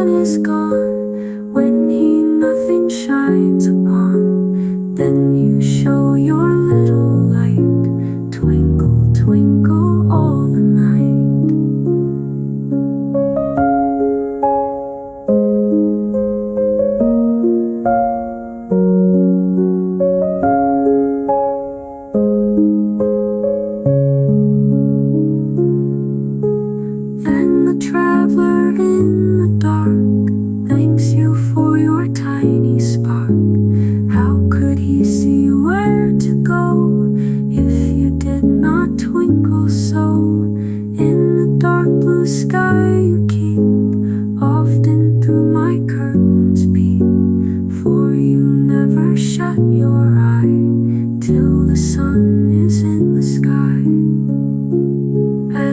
sun is gone, when he nothing shines upon, then you show your little light, twinkle, twinkle all the night. Then the traveler in the dark thanks you for your tiny spark. How could he see where to go if you did not twinkle so? In the dark blue sky you keep, often through my curtains peep, for you never shut your eye till the sun is in the sky.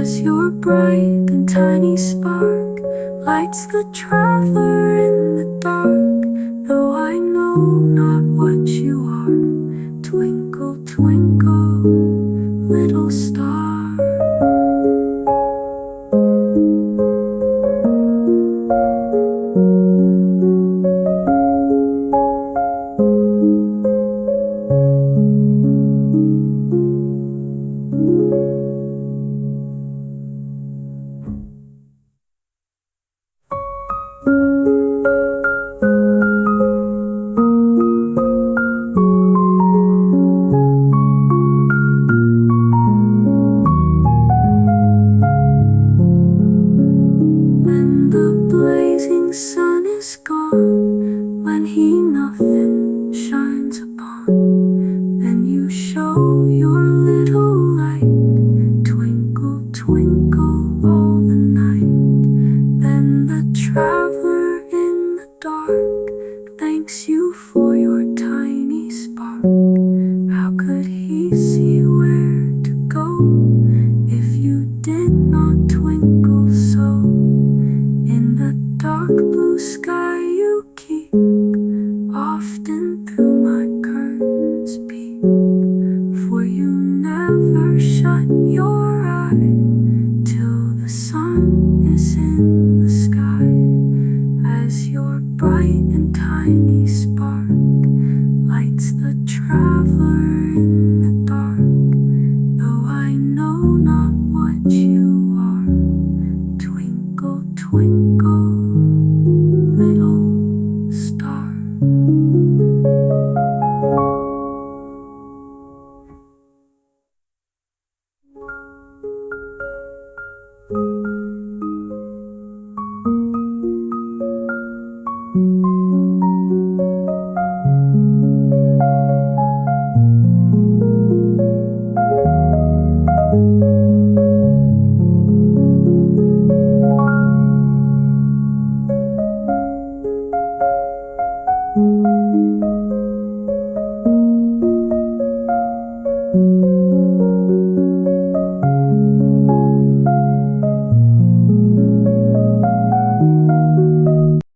As your bright and tiny spark lights the traveler in the dark, though I know not what you are, twinkle, twinkle, little star. When the blazing sun is gone, when he nothing shines upon, then you show your little light, twinkle, twinkle all the night. Then the traveler in the dark thanks you for your tiny spark. How could he see where to go if you did not twinkle so? In the dark blue sky you keep, often through my curtains peep, for you never shut your eye till the sun is in the sky. As your bright and tiny spark